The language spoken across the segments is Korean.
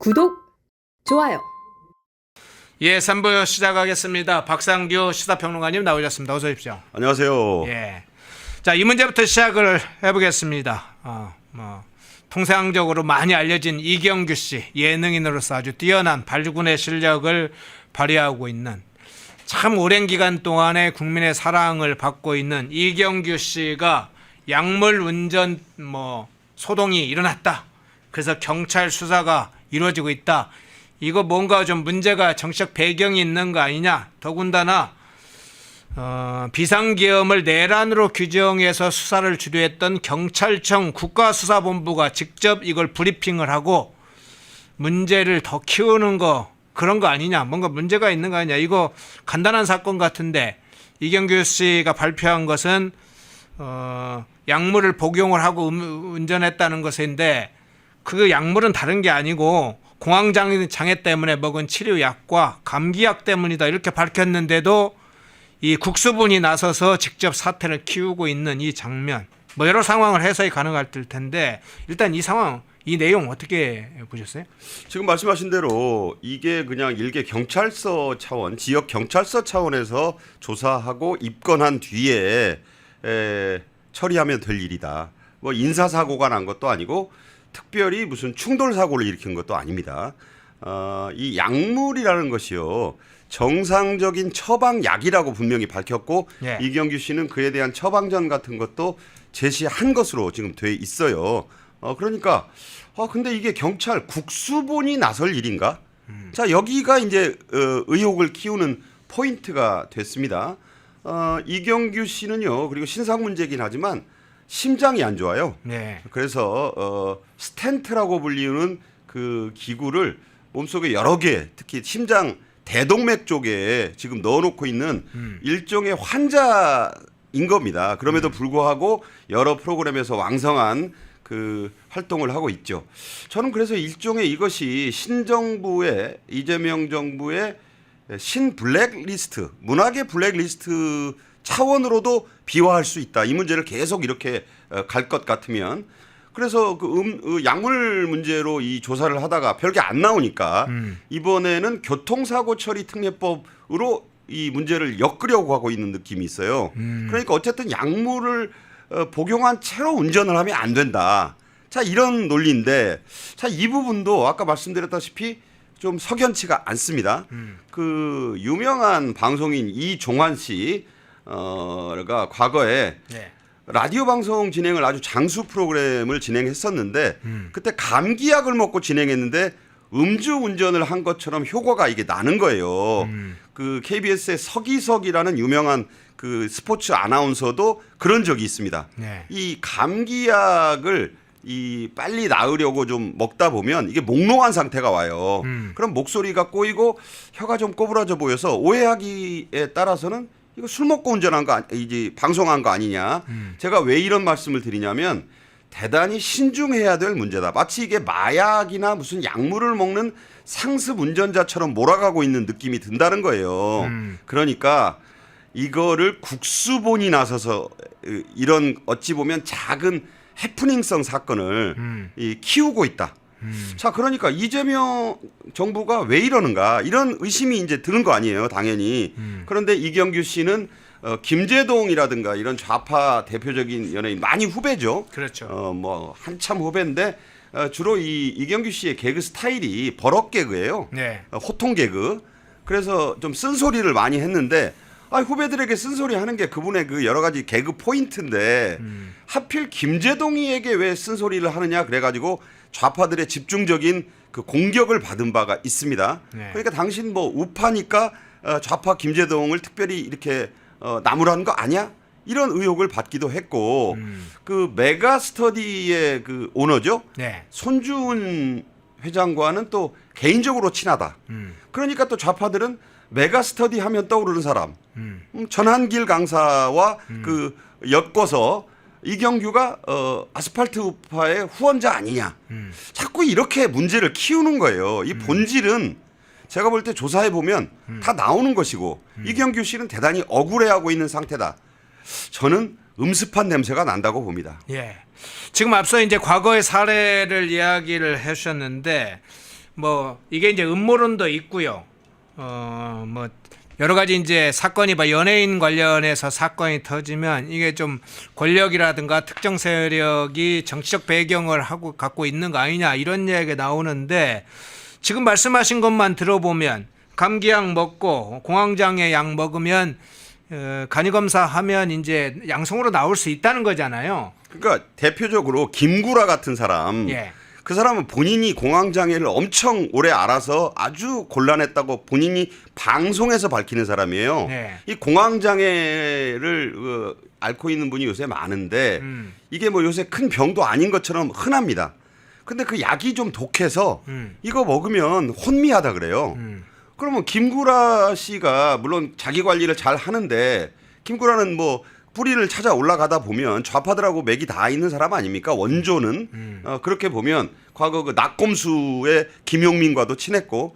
구독, 좋아요. 예, 3부 시작하겠습니다. 박상규 시사평론가님 나오셨습니다. 어서 오십시오. 안녕하세요. 예. 자, 이 문제부터 시작을 해보겠습니다. 통상적으로 많이 알려진 이경규 씨, 예능인으로서 아주 뛰어난 발군의 실력을 발휘하고 있는, 참 오랜 기간 동안에 국민의 사랑을 받고 있는 이경규 씨가 약물 운전 소동이 일어났다. 그래서 경찰 수사가 이루어지고 있다. 이거 뭔가 좀 문제가 정치적 배경이 있는 거 아니냐. 더군다나 비상계엄을 내란으로 규정해서 수사를 주도했던 경찰청 국가수사본부가 직접 이걸 브리핑을 하고 문제를 더 키우는 거, 그런 거 아니냐. 뭔가 문제가 있는 거 아니냐. 이거 간단한 사건 같은데 이경규 씨가 발표한 것은 약물을 복용을 하고 운전했다는 것인데, 그 약물은 다른 게 아니고 공황장애 때문에 먹은 치료약과 감기약 때문이다, 이렇게 밝혔는데도 이 국수본이 나서서 직접 사태를 키우고 있는 이 장면, 여러 상황을 해석이 가능할 텐데, 일단 이 상황, 이 내용 어떻게 보셨어요? 지금 말씀하신 대로 이게 그냥 일개 경찰서 차원, 지역 경찰서 차원에서 조사하고 입건한 뒤에 처리하면 될 일이다. 인사사고가 난 것도 아니고 특별히 무슨 충돌 사고를 일으킨 것도 아닙니다. 이 약물이라는 것이요, 정상적인 처방약이라고 분명히 밝혔고, 예. 이경규 씨는 그에 대한 처방전 같은 것도 제시한 것으로 지금 돼 있어요. 그러니까 근데 이게 경찰 국수본이 나설 일인가? 자, 여기가 이제 의혹을 키우는 포인트가 됐습니다. 이경규 씨는요, 그리고 신상 문제긴 하지만 심장이 안 좋아요. 네. 그래서 스텐트라고 불리는 그 기구를 몸속에 여러 개, 특히 심장 대동맥 쪽에 지금 넣어놓고 있는 일종의 환자인 겁니다. 그럼에도 불구하고 여러 프로그램에서 왕성한 그 활동을 하고 있죠. 저는 그래서 일종의 이것이 신정부의, 이재명 정부의 신 블랙리스트, 문학의 블랙리스트 차원으로도 비화할 수 있다. 이 문제를 계속 이렇게 갈 것 같으면. 그래서 약물 문제로 이 조사를 하다가 별게 안 나오니까 이번에는 교통사고 처리 특례법으로 이 문제를 엮으려고 하고 있는 느낌이 있어요. 그러니까 어쨌든 약물을 복용한 채로 운전을 하면 안 된다. 자, 이런 논리인데, 자, 이 부분도 아까 말씀드렸다시피 좀 석연치가 않습니다. 그 유명한 방송인 이종환 씨가 과거에 네. 라디오 방송 진행을 아주 장수 프로그램을 진행했었는데, 그때 감기약을 먹고 진행했는데 음주 운전을 한 것처럼 효과가 이게 나는 거예요. 그 KBS의 서기석이라는 유명한 그 스포츠 아나운서도 그런 적이 있습니다. 네. 이 감기약을 빨리 나으려고 좀 먹다 보면 이게 몽롱한 상태가 와요. 그럼 목소리가 꼬이고 혀가 좀 꼬부라져 보여서 오해하기에 따라서는 이거 술 먹고 운전한 거 이제 방송한 거 아니냐. 제가 왜 이런 말씀을 드리냐면 대단히 신중해야 될 문제다. 마치 이게 마약이나 무슨 약물을 먹는 상습 운전자처럼 몰아가고 있는 느낌이 든다는 거예요. 그러니까 이거를 국수본이 나서서 이런 어찌 보면 작은 해프닝성 사건을 키우고 있다. 자, 그러니까 이재명 정부가 왜 이러는가, 이런 의심이 이제 드는 거 아니에요, 당연히. 그런데 이경규 씨는 김제동이라든가 이런 좌파 대표적인 연예인 많이 후배죠. 그렇죠. 한참 후배인데 주로 이경규 씨의 개그 스타일이 버럭 개그예요. 네. 호통 개그. 그래서 좀 쓴소리를 많이 했는데, 후배들에게 쓴소리 하는 게 그분의 그 여러 가지 개그 포인트인데 하필 김제동이에게 왜 쓴소리를 하느냐 그래가지고 좌파들의 집중적인 그 공격을 받은 바가 있습니다. 네. 그러니까 당신 우파니까 좌파 김제동을 특별히 이렇게 나무라는 거 아니야? 이런 의혹을 받기도 했고, 그 메가스터디의 그 오너죠. 네. 손주은 회장과는 또 개인적으로 친하다. 그러니까 또 좌파들은 메가스터디 하면 떠오르는 사람, 전한길 강사와 그 엮어서 이경규가 아스팔트 우파의 후원자 아니냐. 자꾸 이렇게 문제를 키우는 거예요. 이 본질은 제가 볼 때 조사해 보면 다 나오는 것이고, 이경규 씨는 대단히 억울해하고 있는 상태다. 저는 음습한 냄새가 난다고 봅니다. 예. 지금 앞서 이제 과거의 사례를 이야기를 해주셨는데, 뭐 이게 이제 음모론도 있고요. 뭐 여러 가지 이제 사건이 뭐 연예인 관련해서 사건이 터지면 이게 좀 권력이라든가 특정 세력이 정치적 배경을 하고 갖고 있는 거 아니냐 이런 얘기가 나오는데 지금 말씀하신 것만 들어보면 감기약 먹고 공황장애 약 먹으면 간이 검사하면 이제 양성으로 나올 수 있다는 거잖아요. 그러니까 대표적으로 김구라 같은 사람. 예. 그 사람은 본인이 공황장애를 엄청 오래 알아서 아주 곤란했다고 본인이 방송에서 밝히는 사람이에요. 네. 이 공황장애를 앓고 있는 분이 요새 많은데 이게 뭐 요새 큰 병도 아닌 것처럼 흔합니다. 근데 그 약이 좀 독해서 이거 먹으면 혼미하다 그래요. 그러면 김구라 씨가 물론 자기 관리를 잘 하는데 김구라는 뭐 뿌리를 찾아 올라가다 보면 좌파들하고 맥이 다 있는 사람 아닙니까? 원조는 그렇게 보면 과거 그 낙곰수의 김용민과도 친했고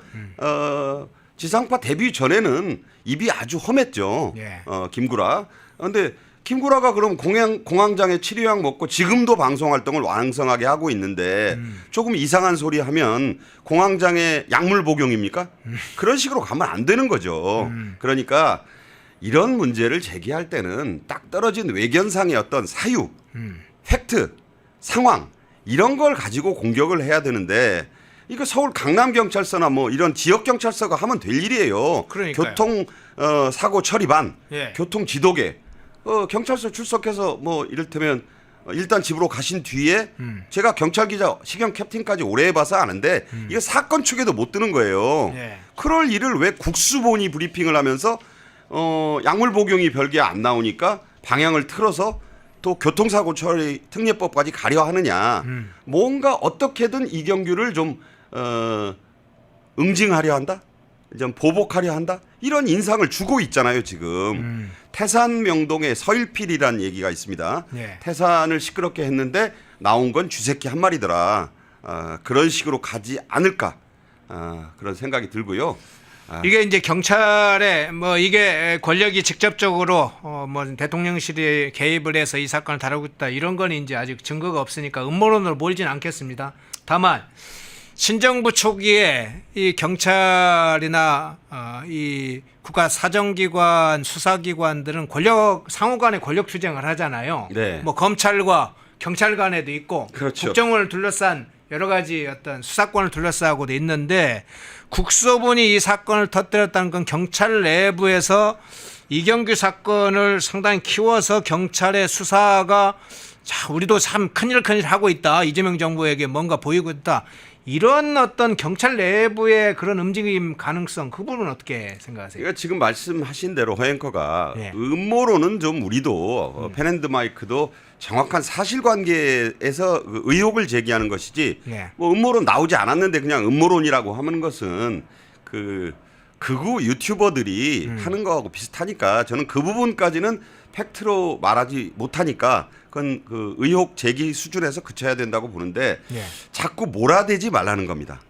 지상파 데뷔 전에는 입이 아주 험했죠. 예. 김구라. 그런데 김구라가 그럼 공황장애 치료약 먹고 지금도 방송 활동을 왕성하게 하고 있는데 조금 이상한 소리 하면 공황장애 약물 복용입니까? 그런 식으로 가면 안 되는 거죠. 그러니까 이런 문제를 제기할 때는 딱 떨어진 외견상의 어떤 사유, 팩트, 상황 이런 걸 가지고 공격을 해야 되는데 이거 서울 강남경찰서나 뭐 이런 지역경찰서가 하면 될 일이에요. 그러니까요. 교통 사고 처리반, 예. 교통 지도계 경찰서 출석해서 뭐 이를테면 일단 집으로 가신 뒤에 제가 경찰 기자 시경 캡틴까지 오래 해봐서 아는데 이거 사건 축에도 못 드는 거예요. 예. 그럴 일을 왜 국수본이 브리핑을 하면서 약물 복용이 별게 안 나오니까 방향을 틀어서 또 교통사고 처리 특례법까지 가려 하느냐. 뭔가 어떻게든 이경규를 좀 응징하려 한다. 좀 보복하려 한다. 이런 인상을 주고 있잖아요 지금. 태산 명동에 서일필이라는 얘기가 있습니다. 예. 태산을 시끄럽게 했는데 나온 건 쥐새끼 한 마리더라. 그런 식으로 가지 않을까 그런 생각이 들고요. 이게 이제 경찰에 뭐 이게 권력이 직접적으로 뭐 대통령실이 개입을 해서 이 사건을 다루고 있다 이런 건 이제 아직 증거가 없으니까 음모론으로 몰진 않겠습니다. 다만 신정부 초기에 이 경찰이나 이 국가 사정기관 수사기관들은 권력 상호 간의 권력 투쟁을 하잖아요. 네. 뭐 검찰과 경찰 간에도 있고 그렇죠. 국정원을 둘러싼 여러 가지 어떤 수사권을 둘러싸고도 있는데 국수본이 이 사건을 터뜨렸다는 건 경찰 내부에서 이경규 사건을 상당히 키워서 경찰의 수사가 자 우리도 참 큰일 하고 있다. 이재명 정부에게 뭔가 보이고 있다. 이런 어떤 경찰 내부의 그런 움직임 가능성 그 부분은 어떻게 생각하세요? 그러니까 지금 말씀하신 대로 허앵커가 예. 음모론은 좀 우리도 펜앤드마이크도 정확한 사실관계에서 그 의혹을 제기하는 것이지 예. 뭐 음모론 나오지 않았는데 그냥 음모론이라고 하는 것은 그 극우 유튜버들이 하는 거하고 비슷하니까 저는 그 부분까지는 팩트로 말하지 못하니까 그건 그 의혹 제기 수준에서 그쳐야 된다고 보는데 예. 자꾸 몰아대지 말라는 겁니다.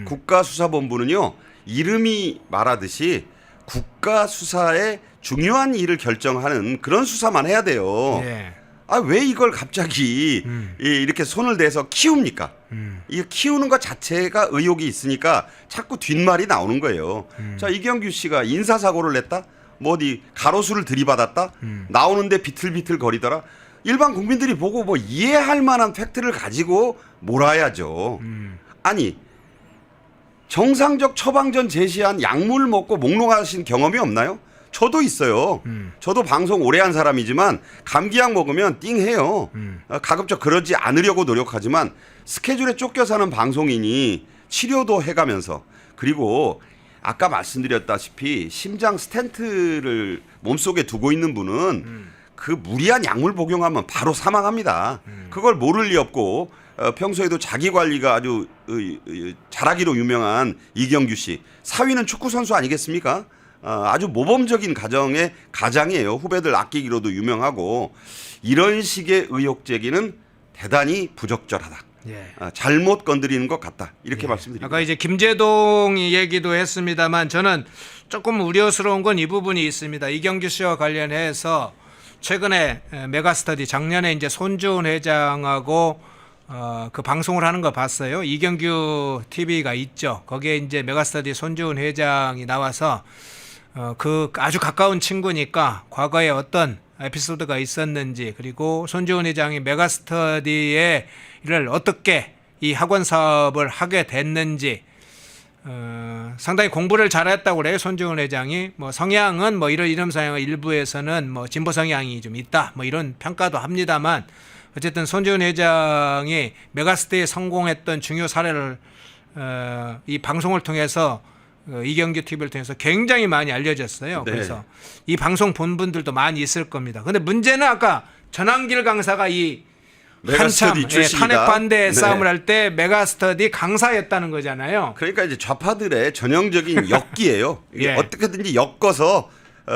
국가수사본부는요 이름이 말하듯이 국가수사의 중요한 일을 결정하는 그런 수사만 해야 돼요. 예. 왜 이걸 갑자기 이렇게 손을 대서 키웁니까? 이 키우는 것 자체가 의혹이 있으니까 자꾸 뒷말이 나오는 거예요. 자 이경규 씨가 인사사고를 냈다? 뭐 어디 가로수를 들이받았다? 나오는데 비틀비틀 거리더라? 일반 국민들이 보고 뭐 이해할 만한 팩트를 가지고 몰아야죠. 아니 정상적 처방전 제시한 약물 먹고 몽롱하신 경험이 없나요? 저도 있어요. 저도 방송 오래 한 사람이지만 감기약 먹으면 띵해요. 가급적 그러지 않으려고 노력하지만 스케줄에 쫓겨 사는 방송인이 치료도 해가면서 그리고 아까 말씀드렸다시피 심장 스텐트를 몸속에 두고 있는 분은 그 무리한 약물 복용하면 바로 사망합니다. 그걸 모를 리 없고 평소에도 자기 관리가 아주 잘하기로 유명한 이경규 씨. 사위는 축구 선수 아니겠습니까? 아주 모범적인 가정의 가장이에요. 후배들 아끼기로도 유명하고 이런 식의 의혹 제기는 대단히 부적절하다. 예. 잘못 건드리는 것 같다. 이렇게 말씀드립니다. 아까 이제 김재동 얘기도 했습니다만 저는 조금 우려스러운 건 이 부분이 있습니다. 이경규 씨와 관련해서 최근에 메가스터디 작년에 이제 손주은 회장하고 그 방송을 하는 거 봤어요. 이경규 TV가 있죠. 거기에 이제 메가스터디 손주은 회장이 나와서 그 아주 가까운 친구니까 과거에 어떤 에피소드가 있었는지, 그리고 손주은 회장이 메가스터디에 이를 어떻게 이 학원 사업을 하게 됐는지, 상당히 공부를 잘했다고 그래요. 손주은 회장이 뭐 성향은 뭐 이런 성향, 일부에서는 뭐 진보 성향이 좀 있다 뭐 이런 평가도 합니다만, 어쨌든 손주은 회장이 메가스터디에 성공했던 중요 사례를 이 방송을 통해서 이경규 TV를 통해서 굉장히 많이 알려졌어요. 네. 그래서 이 방송 본 분들도 많이 있을 겁니다. 근데 문제는 아까 전환길 강사가 이 한참 메가스터디 출신이다. 탄핵 반대 네. 싸움을 할 때 메가스터디 강사였다는 거잖아요. 그러니까 이제 좌파들의 전형적인 엮기예요. 이게 예. 어떻게든지 엮어서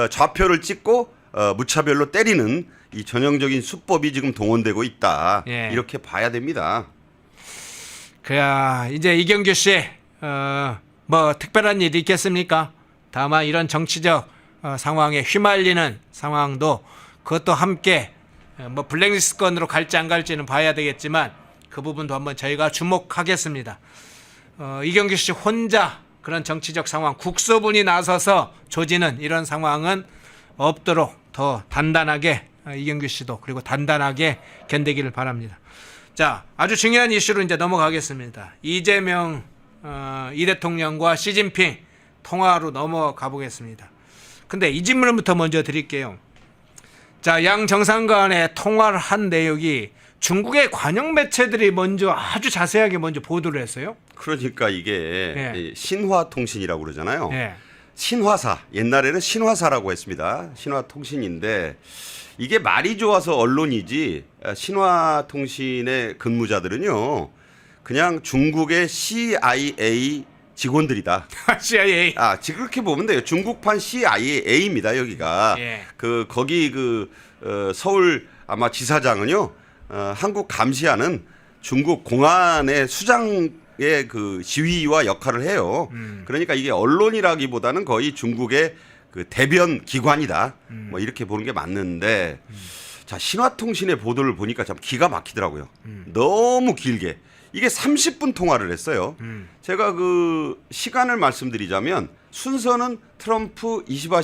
좌표를 찍고 무차별로 때리는 이 전형적인 수법이 지금 동원되고 있다. 예. 이렇게 봐야 됩니다. 그야 이제 이경규 씨 뭐 특별한 일이 있겠습니까? 다만 이런 정치적 상황에 휘말리는 상황도 그것도 함께 뭐 블랙리스트 건으로 갈지 안 갈지는 봐야 되겠지만 그 부분도 한번 저희가 주목하겠습니다. 이경규 씨 혼자 그런 정치적 상황, 국소분이 나서서 조지는 이런 상황은 없도록 더 단단하게 이경규 씨도 그리고 단단하게 견디기를 바랍니다. 자, 아주 중요한 이슈로 이제 넘어가겠습니다. 이재명 이 대통령과 시진핑 통화로 넘어가 보겠습니다. 근데 이 질문부터 먼저 드릴게요. 자, 양 정상 간의 통화를 한 내용이 중국의 관영 매체들이 먼저 아주 자세하게 먼저 보도를 했어요. 그러니까 이게 예. 신화통신이라고 그러잖아요. 예. 신화사, 옛날에는 신화사라고 했습니다. 신화통신인데 이게 말이 좋아서 언론이지, 신화통신의 근무자들은요 그냥 중국의 CIA 직원들이다. CIA. 지금 그렇게 보면 돼요. 중국판 CIA입니다. 여기가 예. 거기 서울 아마 지사장은요 한국 감시하는 중국 공안의 수장의 그 지휘와 역할을 해요. 그러니까 이게 언론이라기보다는 거의 중국의 그 대변 기관이다. 뭐 이렇게 보는 게 맞는데, 자, 신화통신의 보도를 보니까 참 기가 막히더라고요. 너무 길게. 이게 30분 통화를 했어요. 제가 그 시간을 말씀드리자면 순서는 트럼프 20화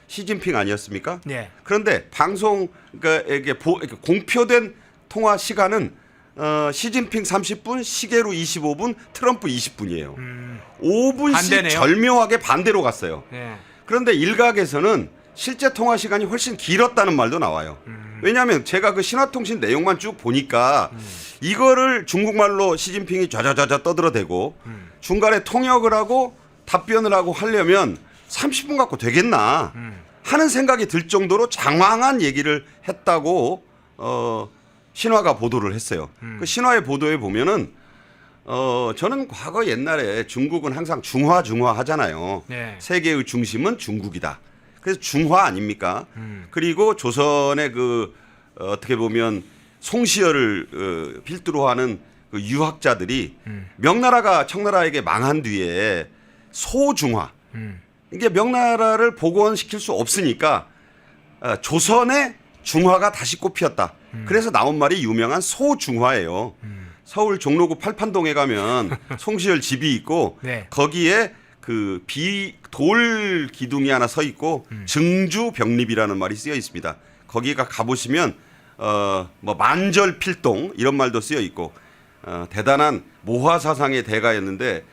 시진핑 아니었습니까? 네. 그런데 방송 이게 공표된 통화 시간은 시진핑 30분, 시계로 25분, 트럼프 20분이에요. 5분씩 반대네요. 절묘하게 반대로 갔어요. 네. 그런데 일각에서는 실제 통화 시간이 훨씬 길었다는 말도 나와요. 왜냐하면 제가 그 신화통신 내용만 쭉 보니까 이거를 중국말로 시진핑이 좌좌좌좌 떠들어대고 중간에 통역을 하고 답변을 하고 하려면 30분 갖고 되겠나 하는 생각이 들 정도로 장황한 얘기를 했다고 신화가 보도를 했어요. 그 신화의 보도에 보면은 저는 과거 옛날에 중국은 항상 중화 하잖아요. 네. 세계의 중심은 중국이다. 그래서 중화 아닙니까? 그리고 조선의 그 어떻게 보면 송시열을 필두로 하는 그 유학자들이 명나라가 청나라에게 망한 뒤에 소중화, 이게 명나라를 복원시킬 수 없으니까 조선의 중화가 다시 꽃피었다. 그래서 나온 말이 유명한 소중화예요. 서울 종로구 팔판동에 가면 송시열 집이 있고 네. 거기에 그 돌 기둥이 하나 서 있고 증주병립이라는 말이 쓰여 있습니다. 거기가 가보시면 뭐 만절필동 이런 말도 쓰여 있고 대단한 모화사상의 대가였는데,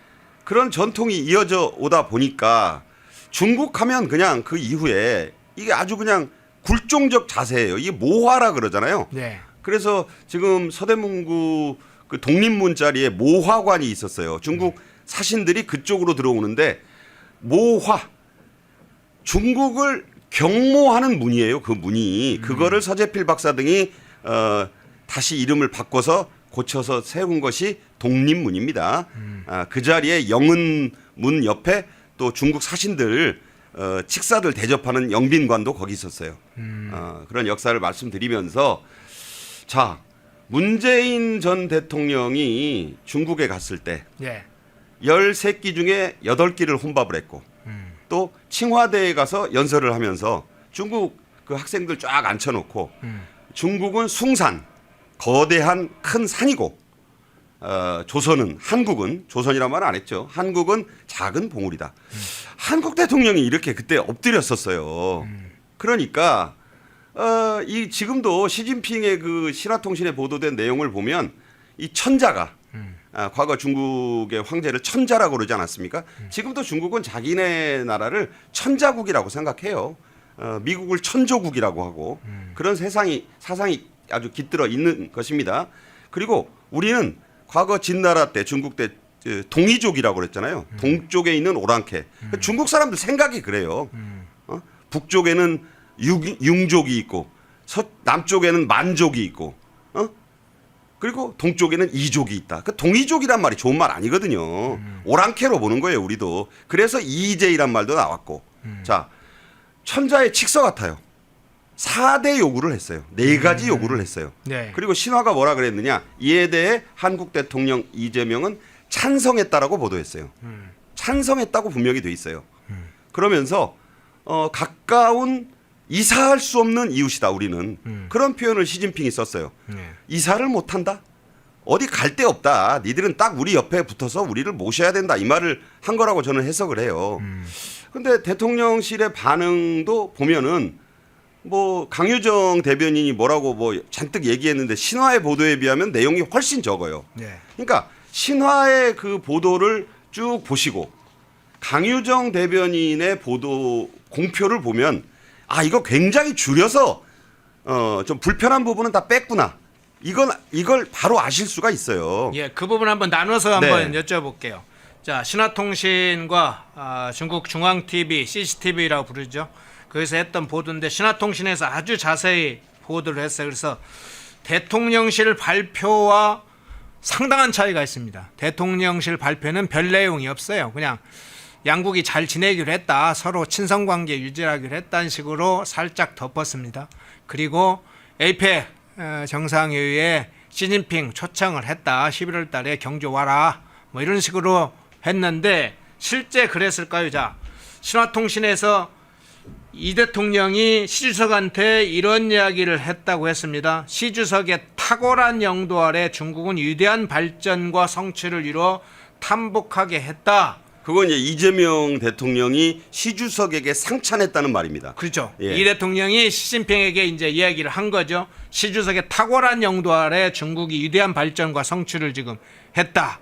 그런 전통이 이어져 오다 보니까 중국하면 그냥 그 이후에 이게 아주 그냥 굴종적 자세예요. 이게 모화라 그러잖아요. 네. 그래서 지금 서대문구 그 독립문 자리에 모화관이 있었어요. 중국 사신들이 그쪽으로 들어오는데 모화, 중국을 경모하는 문이에요. 그 문이. 그거를 서재필 박사 등이 다시 이름을 바꿔서 고쳐서 세운 것이 독립문입니다. 그 자리에 영은문 옆에 또 중국 사신들 칙사들 대접하는 영빈관도 거기 있었어요. 그런 역사를 말씀드리면서, 자, 문재인 전 대통령이 중국에 갔을 때 네. 13끼 중에 8끼를 혼밥을 했고 또 칭화대에 가서 연설을 하면서 중국 그 학생들 쫙 앉혀놓고 중국은 숭산, 거대한 큰 산이고 한국은 조선이란 말은 안 했죠. 한국은 작은 봉우리다. 한국 대통령이 이렇게 그때 엎드렸었어요. 그러니까 이 지금도 시진핑의 그 신화통신에 보도된 내용을 보면 이 천자가 과거 중국의 황제를 천자라고 그러지 않았습니까? 지금도 중국은 자기네 나라를 천자국이라고 생각해요. 미국을 천조국이라고 하고 그런 사상이 아주 깃들어 있는 것입니다. 그리고 우리는 과거 진나라 때 중국 때 동이족이라고 그랬잖아요. 동쪽에 있는 오랑캐. 중국 사람들 생각이 그래요. 북쪽에는 융족이 있고 남쪽에는 만족이 있고 그리고 동쪽에는 이족이 있다. 그 동이족이란 말이 좋은 말 아니거든요. 오랑캐로 보는 거예요, 우리도. 그래서 이재이란 말도 나왔고. 자, 천자의 칙서 같아요. 4대 요구를 했어요. 4가지 요구를 했어요. 네. 그리고 신화가 뭐라 그랬느냐? 이에 대해 한국 대통령 이재명은 찬성했다라고 보도했어요. 찬성했다고 분명히 돼 있어요. 그러면서 가까운 이사할 수 없는 이웃이다 우리는. 그런 표현을 시진핑이 썼어요. 이사를 못한다? 어디 갈 데 없다. 니들은 딱 우리 옆에 붙어서 우리를 모셔야 된다. 이 말을 한 거라고 저는 해석을 해요. 근데 대통령실의 반응도 보면은 뭐 강유정 대변인이 뭐라고 뭐 잔뜩 얘기했는데 신화의 보도에 비하면 내용이 훨씬 적어요. 네. 그러니까 신화의 그 보도를 쭉 보시고 강유정 대변인의 보도 공표를 보면 이거 굉장히 줄여서 좀 불편한 부분은 다 뺐구나. 이걸 바로 아실 수가 있어요. 예, 그 부분 한번 나눠서 한번 네. 여쭤볼게요. 자, 신화통신과 중국 중앙TV, CCTV라고 부르죠. 거기서 했던 보도인데 신화통신에서 아주 자세히 보도를 했어요. 그래서 대통령실 발표와 상당한 차이가 있습니다. 대통령실 발표는 별 내용이 없어요. 그냥 양국이 잘 지내기로 했다. 서로 친선관계 유지하기로 했다는 식으로 살짝 덮었습니다. 그리고 APEC 정상회의에 시진핑 초청을 했다. 11월 달에 경주 와라. 뭐 이런 식으로 했는데 실제 그랬을까요? 자, 신화통신에서 이 대통령이 시 주석한테 이런 이야기를 했다고 했습니다. 시 주석의 탁월한 영도 아래 중국은 위대한 발전과 성취를 이루어 탐복하게 했다. 그건 이제 이재명 대통령이 시 주석에게 상찬했다는 말입니다. 그렇죠. 예. 이 대통령이 시진핑에게 이제 이야기를 한 거죠. 시 주석의 탁월한 영도 아래 중국이 위대한 발전과 성취를 지금 했다.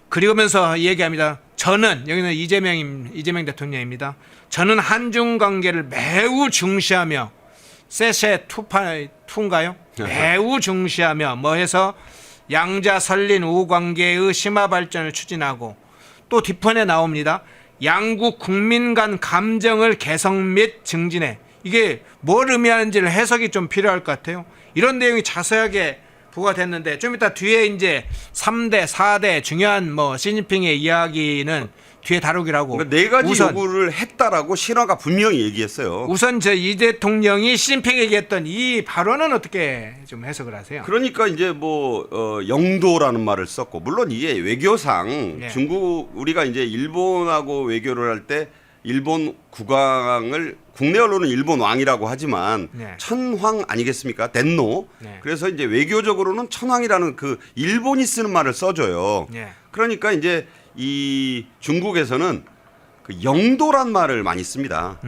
그러면서 얘기합니다. 저는 여기는 이재명 대통령입니다. 저는 한중 관계를 매우 중시하며 세세 투인가요? 매우 중시하며 뭐 해서 양자 설린 우호 관계의 심화 발전을 추진하고 또 뒤편에 나옵니다. 양국 국민 간 감정을 개성 및 증진해. 이게 뭘 의미하는지를 해석이 좀 필요할 것 같아요. 이런 내용이 자세하게 부과됐는데 좀 이따 뒤에 이제 3대, 4대 중요한 뭐 시진핑의 이야기는 뒤에 다루기로 하고. 그러니까 4가지 요구를 했다라고 신화가 분명히 얘기했어요. 우선 이 대통령이 시진핑에게 했던 이 발언은 어떻게 좀 해석을 하세요? 그러니까 이제 뭐 영도라는 말을 썼고 물론 이게 외교상 네. 중국 우리가 이제 일본하고 외교를 할 때 일본 국왕을 국내 언론은 일본 왕이라고 하지만 네. 천황 아니겠습니까? 덴노. 네. 그래서 이제 외교적으로는 천황이라는 그 일본이 쓰는 말을 써줘요. 네. 그러니까 이제 이 중국에서는 그 영도란 말을 많이 씁니다.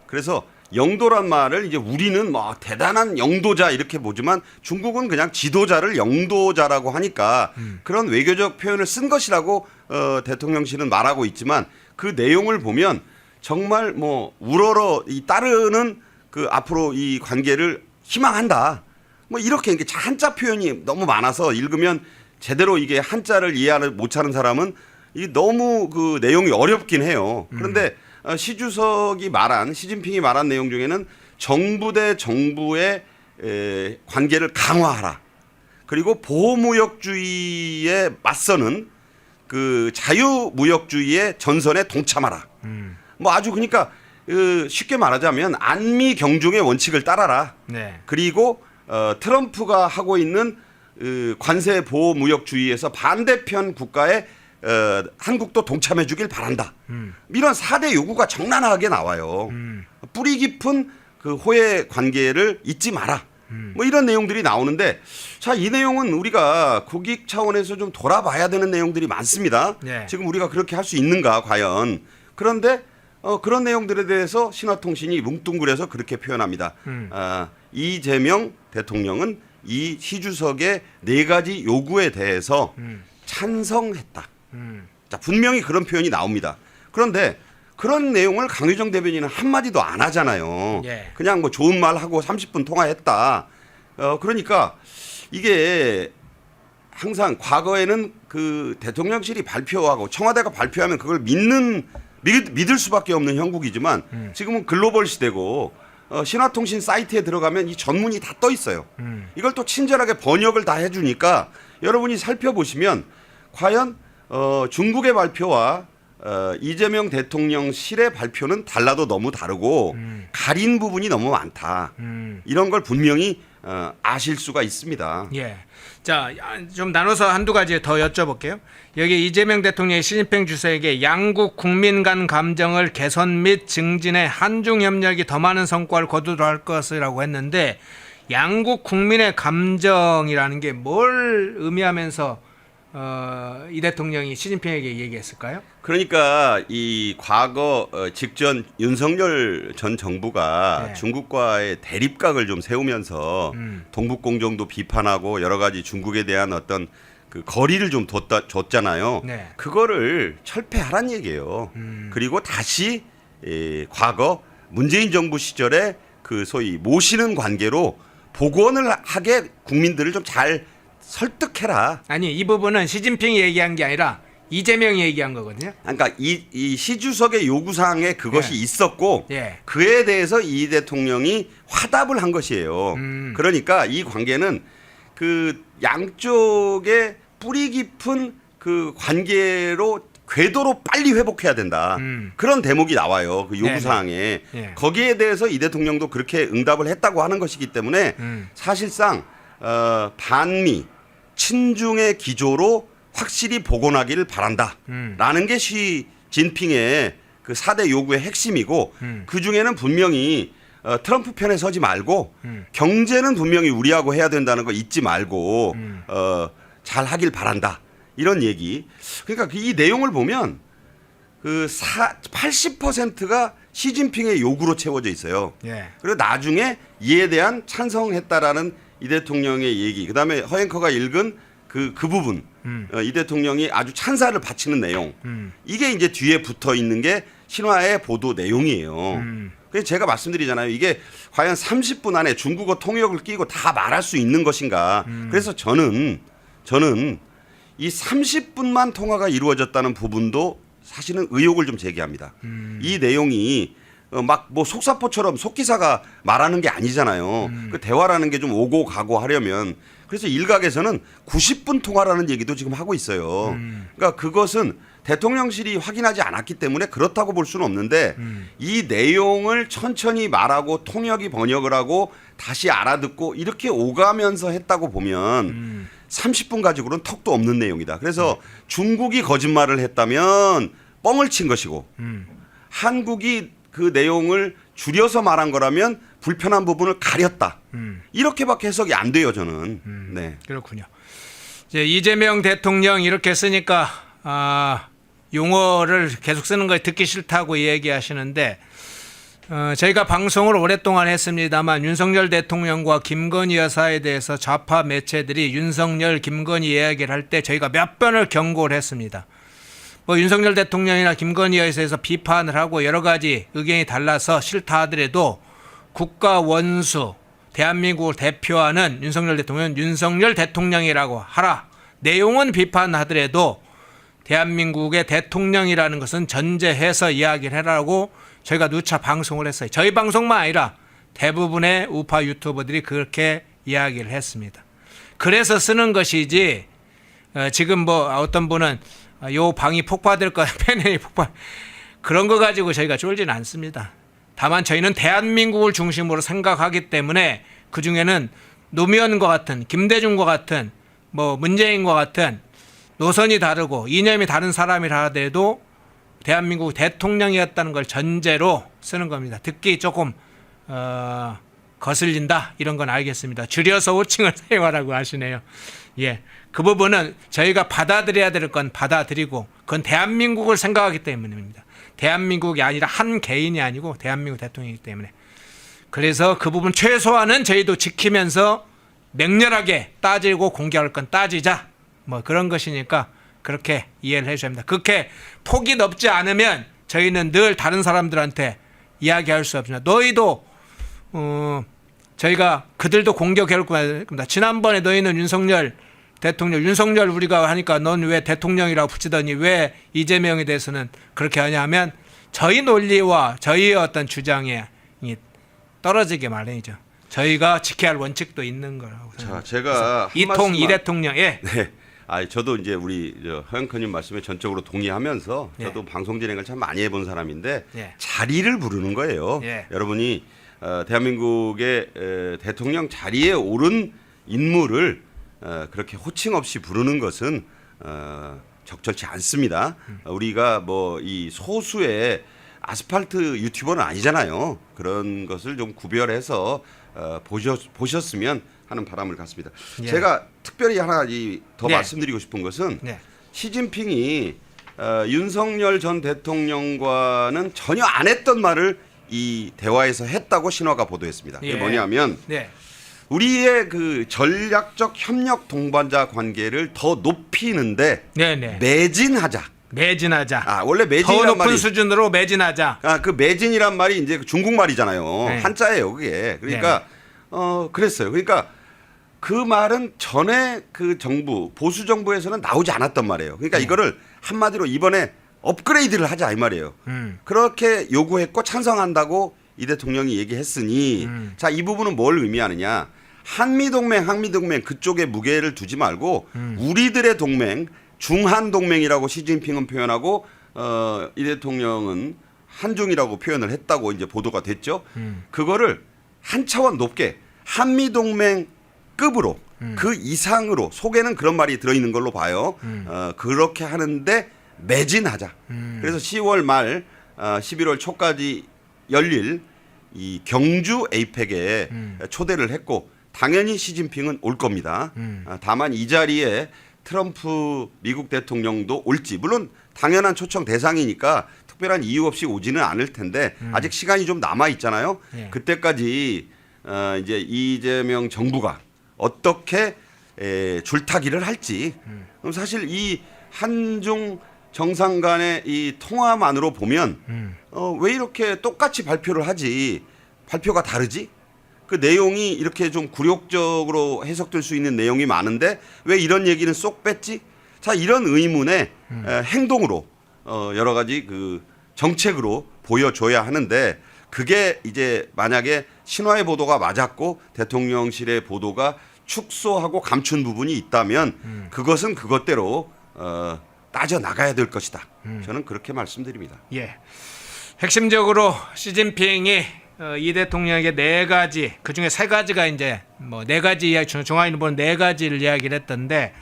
그래서 영도란 말을 이제 우리는 뭐 대단한 영도자 이렇게 보지만 중국은 그냥 지도자를 영도자라고 하니까 그런 외교적 표현을 쓴 것이라고 대통령실은 말하고 있지만 그 내용을 보면 정말 뭐 우러러 따르는 그 앞으로 이 관계를 희망한다. 뭐 이렇게 한자 표현이 너무 많아서 읽으면 제대로 이게 한자를 이해하는 못하는 사람은 이 너무 그 내용이 어렵긴 해요. 그런데 시 시진핑이 말한 내용 중에는 정부 대 정부의 관계를 강화하라. 그리고 보호무역주의에 맞서는 그 자유무역주의의 전선에 동참하라. 뭐 아주 그러니까 쉽게 말하자면 안미 경중의 원칙을 따라라. 네. 그리고 트럼프가 하고 있는 관세 보호 무역주의에서 반대편 국가에 한국도 동참해 주길 바란다. 이런 4대 요구가 적나라하게 나와요. 뿌리 깊은 그 호혜 관계를 잊지 마라. 뭐 이런 내용들이 나오는데 자, 이 내용은 우리가 국익 차원에서 좀 돌아봐야 되는 내용들이 많습니다. 네. 지금 우리가 그렇게 할 수 있는가 과연. 그런데 그런 내용들에 대해서 신화통신이 뭉뚱그려서 그렇게 표현합니다. 이재명 대통령은 이 시주석의 4가지 요구에 대해서 찬성했다. 자, 분명히 그런 표현이 나옵니다. 그런데 그런 내용을 강유정 대변인은 한마디도 안 하잖아요. 예. 그냥 뭐 좋은 말 하고 30분 통화했다. 그러니까 이게 항상 과거에는 그 대통령실이 발표하고 청와대가 발표하면 그걸 믿을 수밖에 없는 형국이지만 지금은 글로벌 시대고 신화통신 사이트에 들어가면 이 전문이 다 떠 있어요. 이걸 또 친절하게 번역을 다 해주니까 여러분이 살펴보시면 과연 중국의 발표와 이재명 대통령실의 발표는 달라도 너무 다르고 가린 부분이 너무 많다. 이런 걸 분명히 아실 수가 있습니다. 예. 자, 좀 나눠서 한두 가지 더 여쭤볼게요. 여기 이재명 대통령이 시진핑 주석에게 양국 국민 간 감정을 개선 및 증진해 한중 협력이 더 많은 성과를 거두할 것이라고 했는데 양국 국민의 감정이라는 게 뭘 의미하면서 이 대통령이 시진핑에게 얘기했을까요? 그러니까 이 과거 직전 윤석열 전 정부가 네. 중국과의 대립각을 좀 세우면서 동북공정도 비판하고 여러 가지 중국에 대한 어떤 그 거리를 좀 줬잖아요. 네. 그거를 철폐하란 얘기예요. 그리고 다시 과거 문재인 정부 시절에 그 소위 모시는 관계로 복원을 하게 국민들을 좀 잘 설득해라. 아니, 이 부분은 시진핑이 얘기한 게 아니라 이재명이 얘기한 거거든요. 그러니까 이 시주석의 요구사항에 그것이 예. 있었고 예. 그에 대해서 이 대통령이 화답을 한 것이에요. 그러니까 이 관계는 그 양쪽의 뿌리 깊은 그 관계로 궤도로 빨리 회복해야 된다. 그런 대목이 나와요. 그 요구사항에. 예. 거기에 대해서 이 대통령도 그렇게 응답을 했다고 하는 것이기 때문에 사실상 반미 친중의 기조로 확실히 복원하기를 바란다라는 게 시진핑의 그 4대 요구의 핵심이고 그중에는 분명히 트럼프 편에 서지 말고 경제는 분명히 우리하고 해야 된다는 거 잊지 말고 잘 하길 바란다. 이런 얘기. 그러니까 이 내용을 보면 그 80%가 시진핑의 요구로 채워져 있어요. 예. 그리고 나중에 이에 대한 찬성했다라는 이 대통령의 얘기, 그다음에 허앵커가 읽은 그 부분, 이 대통령이 아주 찬사를 바치는 내용, 이게 이제 뒤에 붙어 있는 게 신화의 보도 내용이에요. 그래서 제가 말씀드리잖아요. 이게 과연 30분 안에 중국어 통역을 끼고 다 말할 수 있는 것인가. 그래서 저는 이 30분만 통화가 이루어졌다는 부분도 사실은 의혹을 좀 제기합니다. 이 내용이 막 뭐 속사포처럼 속기사가 말하는 게 아니잖아요. 그 대화라는 게 좀 오고 가고 하려면 그래서 일각에서는 90분 통화라는 얘기도 지금 하고 있어요. 그러니까 그것은 대통령실이 확인하지 않았기 때문에 그렇다고 볼 수는 없는데 이 내용을 천천히 말하고 통역이 번역을 하고 다시 알아듣고 이렇게 오가면서 했다고 보면 30분 가지고는 턱도 없는 내용이다. 그래서 중국이 거짓말을 했다면 뻥을 친 것이고 한국이 그 내용을 줄여서 말한 거라면 불편한 부분을 가렸다. 이렇게밖에 해석이 안 돼요, 저는. 네. 그렇군요. 이제 이재명 대통령 이렇게 쓰니까 용어를 계속 쓰는 거 듣기 싫다고 얘기하시는데 저희가 방송을 오랫동안 했습니다만 윤석열 대통령과 김건희 여사에 대해서 좌파 매체들이 윤석열, 김건희 이야기를 할 때 저희가 몇 번을 경고를 했습니다. 뭐 윤석열 대통령이나 김건희 여사에서 비판을 하고 여러 가지 의견이 달라서 싫다 하더라도 국가 원수 대한민국을 대표하는 윤석열 대통령은 윤석열 대통령이라고 하라. 내용은 비판하더라도 대한민국의 대통령이라는 것은 전제해서 이야기를 해라고 저희가 누차 방송을 했어요. 저희 방송만 아니라 대부분의 우파 유튜버들이 그렇게 이야기를 했습니다. 그래서 쓰는 것이지 지금 뭐 어떤 분은 요 방이 폭파될 거야 패널이 폭파 그런 거 가지고 저희가 쫄지는 않습니다. 다만 저희는 대한민국을 중심으로 생각하기 때문에 그중에는 노무현과 같은 김대중과 같은 뭐 문재인과 같은 노선이 다르고 이념이 다른 사람이라 하더라도 대한민국 대통령이었다는 걸 전제로 쓰는 겁니다. 듣기 조금 거슬린다 이런 건 알겠습니다. 줄여서 호칭을 사용하라고 하시네요. 예, 그 부분은 저희가 받아들여야 될 건 받아들이고 그건 대한민국을 생각하기 때문입니다. 대한민국이 아니라 한 개인이 아니고 대한민국 대통령이기 때문에 그래서 그 부분 최소한은 저희도 지키면서 맹렬하게 따지고 공개할 건 따지자 뭐 그런 것이니까 그렇게 이해를 해주셔야 합니다. 그렇게 폭이 넓지 않으면 저희는 늘 다른 사람들한테 이야기할 수 없습니다. 너희도 저희가 그들도 공격해올 겁니다. 지난번에 너희는 윤석열 대통령 윤석열 우리가 하니까 넌 왜 대통령이라고 붙이더니 왜 이재명에 대해서는 그렇게 하냐면 저희 논리와 저희의 어떤 주장에 떨어지게 마련이죠. 저희가 지켜야 할 원칙도 있는 거라고 자, 제가 이통 이 대통령 예. 네. 저도 이제 우리 허영크님 말씀에 전적으로 동의하면서 저도 방송 진행을 참 많이 해본 사람인데 자리를 부르는 거예요. 여러분이 대한민국의 대통령 자리에 오른 인물을 그렇게 호칭 없이 부르는 것은 적절치 않습니다. 우리가 뭐 이 소수의 아스팔트 유튜버는 아니잖아요. 그런 것을 좀 구별해서 보셨으면 하는 바람을 갖습니다. 제가 특별히 하나 더 말씀드리고 싶은 것은 시진핑이 윤석열 전 대통령과는 전혀 안 했던 말을 이 대화에서 했다고 신화가 보도했습니다. 그게 뭐냐면 우리의 그 전략적 협력 동반자 관계를 더 높이는데 매진하자. 더 원래 매진이란 높은 말이 수준으로 매진하자. 그 매진이란 말이 이제 중국 말이잖아요. 한자예요, 그게. 그러니까 그랬어요. 그러니까 그 말은 전에 그 정부 보수 정부에서는 나오지 않았던 말이에요. 그러니까 이거를 한마디로 이번에 업그레이드를 하자 이 말이에요. 그렇게 요구했고 찬성한다고 이 대통령이 얘기했으니 자, 이 부분은 뭘 의미하느냐? 한미동맹 그쪽에 무게를 두지 말고 우리들의 동맹 중한동맹이라고 시진핑은 표현하고 이 대통령은 한중이라고 표현을 했다고 이제 보도가 됐죠. 그거를 한 차원 높게 한미동맹급으로 그 이상으로 속에는 그런 말이 들어있는 걸로 봐요. 그렇게 하는데 매진하자. 그래서 10월 말 11월 초까지 열릴 이 경주 에이펙에 초대를 했고 당연히 시진핑은 올 겁니다. 다만 이 자리에 트럼프 미국 대통령도 올지 물론 당연한 초청 대상이니까 특별한 이유 없이 오지는 않을 텐데 아직 시간이 좀 남아 있잖아요. 그때까지 이제 이재명 정부가 어떻게 줄타기를 할지 그럼 사실 이 한중 정상 간의 이 통화만으로 보면 왜 이렇게 똑같이 발표를 하지 발표가 다르지? 그 내용이 이렇게 좀 굴욕적으로 해석될 수 있는 내용이 많은데 왜 이런 얘기는 쏙 뺐지? 자, 이런 의문에 행동으로 여러 가지 그 정책으로 보여줘야 하는데 그게 이제 만약에 신화의 보도가 맞았고 대통령실의 보도가 축소하고 감춘 부분이 있다면 그것은 그것대로 따져 나가야 될 것이다. 저는 그렇게 말씀드립니다. 예. 핵심적으로 시진핑이 이 대통령에게 4가지 그 중에 3가지가 이제 뭐 4가지 이야기 중앙일보는 4가지를 이야기를 했던데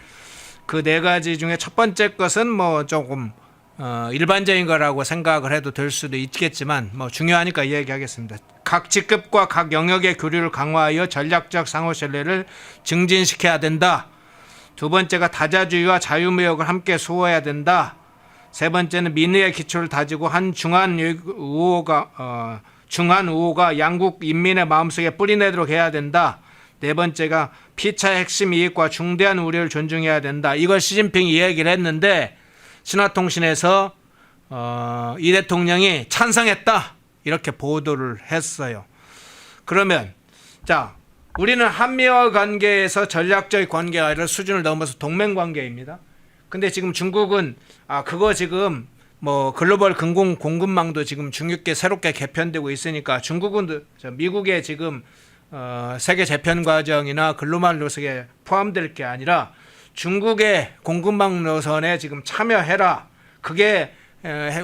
그 4가지 중에 첫 번째 것은 뭐 조금 일반적인 거라고 생각을 해도 될 수도 있겠지만 뭐 중요하니까 이야기하겠습니다. 각 직급과 각 영역의 교류를 강화하여 전략적 상호 신뢰를 증진시켜야 된다. 두 번째가 다자주의와 자유무역을 함께 수호해야 된다. 세 번째는 민의의 기초를 다지고 한 중한 우호가 양국 인민의 마음속에 뿌리내도록 해야 된다. 네 번째가 피차의 핵심 이익과 중대한 우려를 존중해야 된다. 이걸 시진핑이 이야기를 했는데 신화통신에서 이 대통령이 찬성했다 이렇게 보도를 했어요. 그러면 자 우리는 한미와 관계에서 전략적 관계가 아니라 수준을 넘어서 동맹 관계입니다. 근데 지금 중국은 그거 지금 뭐 글로벌 공급망도 지금 중국계 새롭게 개편되고 있으니까 중국은 미국의 지금 세계 재편 과정이나 글로벌 노선에 포함될 게 아니라 중국의 공급망 노선에 지금 참여해라. 그게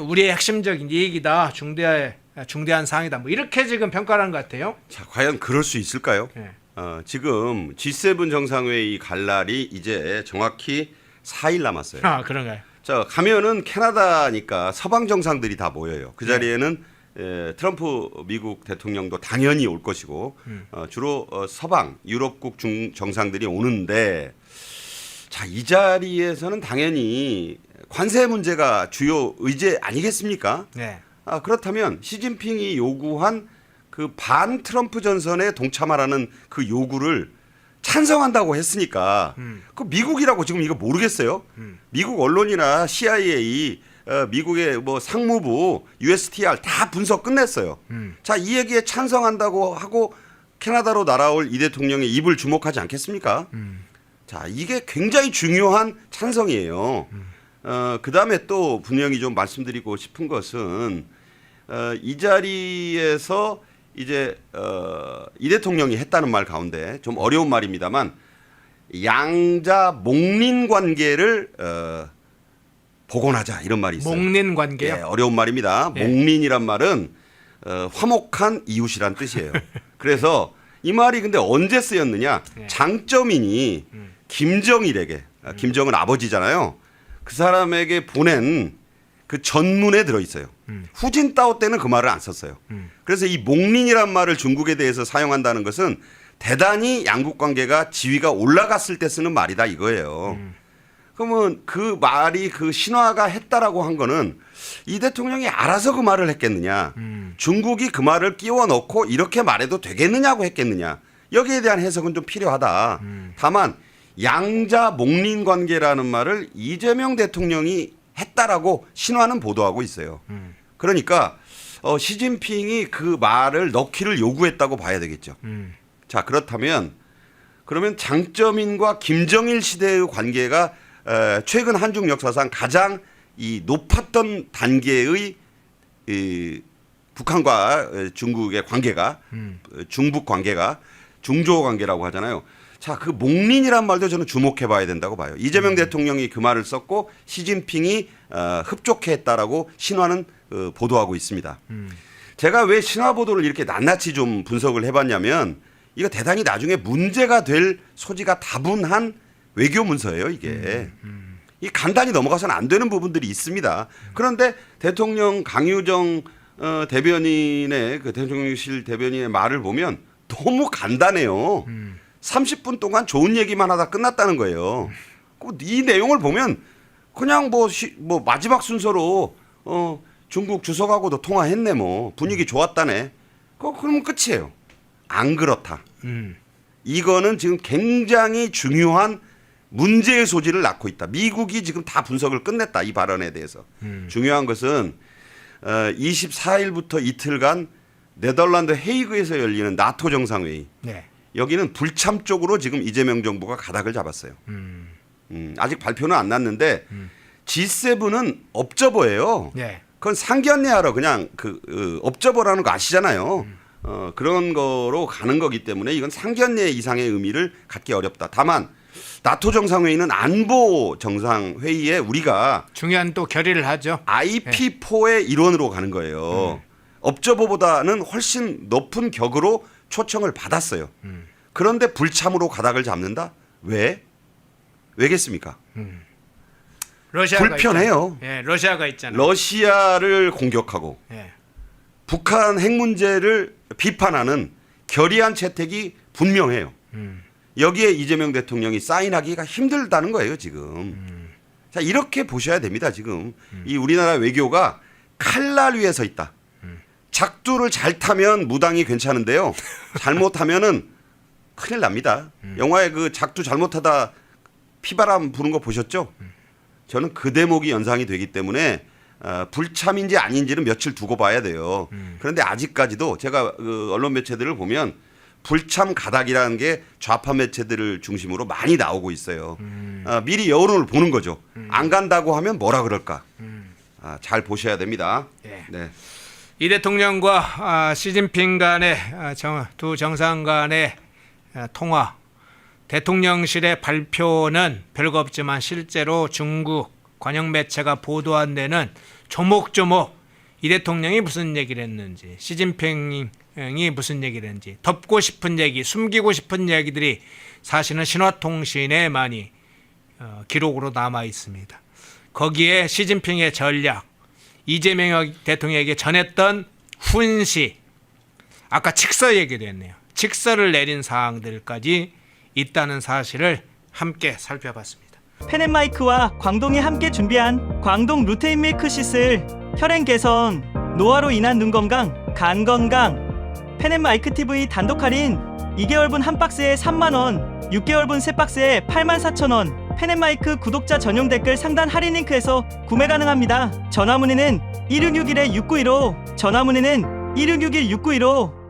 우리의 핵심적인 이익이다. 중대한 사항이다. 뭐 이렇게 지금 평가하는 것 같아요. 자, 과연 그럴 수 있을까요? 지금 G7 정상회의 갈 날이 이제 정확히 4일 남았어요. 그런가요? 자, 가면은 캐나다니까 서방 정상들이 다 모여요. 그 자리에는 트럼프 미국 대통령도 당연히 올 것이고 주로 서방 유럽국 정상들이 오는데 자, 이 자리에서는 당연히 관세 문제가 주요 의제 아니겠습니까? 네. 그렇다면 시진핑이 요구한 그 반 트럼프 전선에 동참하라는 그 요구를 찬성한다고 했으니까 그 미국이라고 지금 이거 모르겠어요. 미국 언론이나 CIA, 미국의 뭐 상무부, USTR 다 분석 끝냈어요. 자, 이 얘기에 찬성한다고 하고 캐나다로 날아올 이 대통령의 입을 주목하지 않겠습니까? 자, 이게 굉장히 중요한 찬성이에요. 그 다음에 또 분명히 좀 말씀드리고 싶은 것은 이 자리에서 이제 이 대통령이 했다는 말 가운데 좀 어려운 말입니다만 양자 목린 관계를 복원하자 이런 말이 있어요. 목린 관계요? 예, 어려운 말입니다. 예. 목린이란 말은 화목한 이웃이란 뜻이에요. 그래서 이 말이 근데 언제 쓰였느냐? 예. 장쩌민이 김정일에게 김정은 아버지잖아요. 그 사람에게 보낸 그 전문에 들어 있어요. 후진따오 때는 그 말을 안 썼어요. 그래서 이 목린이란 말을 중국에 대해서 사용한다는 것은 대단히 양국 관계가 지위가 올라갔을 때 쓰는 말이다 이거예요. 그러면 그 말이 그 신화가 했다라고 한 거는 이 대통령이 알아서 그 말을 했겠느냐. 중국이 그 말을 끼워 넣고 이렇게 말해도 되겠느냐고 했겠느냐. 여기에 대한 해석은 좀 필요하다. 다만 양자 목린 관계라는 말을 이재명 대통령이 했다라고 신화는 보도하고 있어요. 그러니까 시진핑이 그 말을 넣기를 요구했다고 봐야 되겠죠. 자, 그렇다면 그러면 장쩌민과 김정일 시대의 관계가 최근 한중 역사상 가장 이 높았던 단계의 이 북한과 중국의 관계가 중북 관계가 중조 관계라고 하잖아요. 자, 그 목린이란 말도 저는 주목해 봐야 된다고 봐요. 이재명 대통령이 그 말을 썼고 시진핑이 흡족해했다라고 신화는 보도하고 있습니다. 제가 왜 신화 보도를 이렇게 낱낱이 좀 분석을 해봤냐면 이거 대단히 나중에 문제가 될 소지가 다분한 외교 문서예요, 이게. 이 간단히 넘어가서는 안 되는 부분들이 있습니다. 그런데 대통령 강유정 대변인의 그 대통령실 대변인의 말을 보면 너무 간단해요. 30분 동안 좋은 얘기만 하다 끝났다는 거예요. 이 내용을 보면 그냥 뭐 마지막 순서로 중국 주석하고도 통화했네 뭐 분위기 좋았다네. 그러면 끝이에요. 안 그렇다. 이거는 지금 굉장히 중요한 문제의 소지를 낳고 있다. 미국이 지금 다 분석을 끝냈다. 이 발언에 대해서. 중요한 것은 24일부터 이틀간 네덜란드 헤이그에서 열리는 나토 정상회의. 네. 여기는 불참 쪽으로 지금 이재명 정부가 가닥을 잡았어요. 아직 발표는 안 났는데 G7은 업저버예요. 네. 그건 상견례하러 그냥 업저버라는 거 아시잖아요. 그런 거로 가는 거기 때문에 이건 상견례 이상의 의미를 갖기 어렵다. 다만 나토 정상회의는 안보 정상회의에 우리가 중요한 또 결의를 하죠. IP4의 일원으로 가는 거예요. 업저버보다는 훨씬 높은 격으로 초청을 받았어요. 그런데 불참으로 가닥을 잡는다? 왜? 왜겠습니까? 러시아가 불편해요. 예, 러시아가 있잖아요. 러시아를 공격하고 예. 북한 핵 문제를 비판하는 결의안 채택이 분명해요. 여기에 이재명 대통령이 사인하기가 힘들다는 거예요, 지금. 자, 이렇게 보셔야 됩니다, 지금. 이 우리나라 외교가 칼날 위에 서 있다. 작두를 잘 타면 무당이 괜찮은데요. 잘못하면은 큰일 납니다. 영화에 그 작두 잘못하다 피바람 부는 거 보셨죠? 저는 그 대목이 연상이 되기 때문에 불참인지 아닌지는 며칠 두고 봐야 돼요. 그런데 아직까지도 제가 그 언론 매체들을 보면 불참 가닥이라는 게 좌파 매체들을 중심으로 많이 나오고 있어요. 미리 여론을 보는 거죠. 안 간다고 하면 뭐라 그럴까? 잘 보셔야 됩니다. 예. 네. 이 대통령과 시진핑 간의 두 정상 간의 통화, 대통령실의 발표는 별거 없지만 실제로 중국 관영 매체가 보도한 데는 조목조목 이 대통령이 무슨 얘기를 했는지, 시진핑이 무슨 얘기를 했는지, 덮고 싶은 얘기, 숨기고 싶은 얘기들이 사실은 신화통신에 많이 기록으로 남아 있습니다. 거기에 시진핑의 전략, 이재명 대통령에게 전했던 훈시, 아까 칙서 얘기도 했네요. 칙서를 내린 사항들까지 있다는 사실을 함께 살펴봤습니다. 펜앤마이크와 광동이 함께 준비한 광동 루테인 밀크시슬 혈행 개선, 노화로 인한 눈 건강, 간 건강. 펜앤마이크 TV 단독 할인 2개월분 한 박스에 3만원, 6개월분 세 박스에 84,000원. 펜앤마이크 구독자 전용 댓글 상단 할인 링크에서 구매 가능합니다. 전화 문의는 1661-6915, 전화 문의는 1661-6915.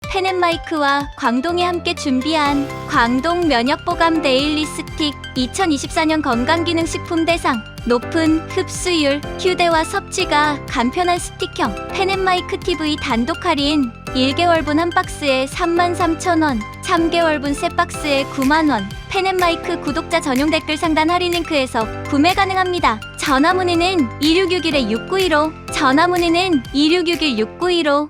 펜앤마이크와 광동이 함께 준비한 광동 면역보감 데일리 스틱 2024년 건강기능식품 대상 높은 흡수율, 휴대와 섭취가 간편한 스틱형 펜앤마이크 TV 단독 할인 1개월분 한 박스에 33,000원, 3개월분 세 박스에 9만원. 펜앤마이크 구독자 전용 댓글 상단 할인 링크에서 구매 가능합니다. 전화 문의는 2661-6915, 전화 문의는 2661-6915.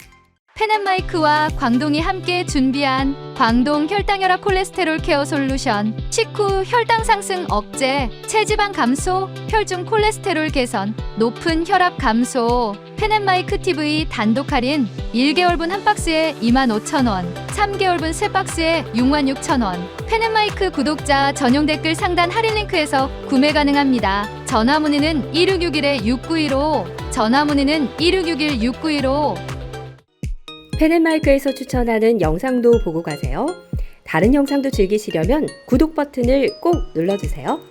펜앤마이크와 광동이 함께 준비한 광동 혈당혈압 콜레스테롤 케어 솔루션 식후 혈당 상승 억제, 체지방 감소, 혈중 콜레스테롤 개선, 높은 혈압 감소. 펜앤마이크 TV 단독 할인 1개월분 한 박스에 25,000원, 3개월분 세 박스에 66,000원. 펜앤마이크 구독자 전용 댓글 상단 할인 링크에서 구매 가능합니다. 전화 문의는 1661-6915, 전화 문의는 1661-6915. 펜앤마이크에서 추천하는 영상도 보고 가세요. 다른 영상도 즐기시려면 구독 버튼을 꼭 눌러주세요.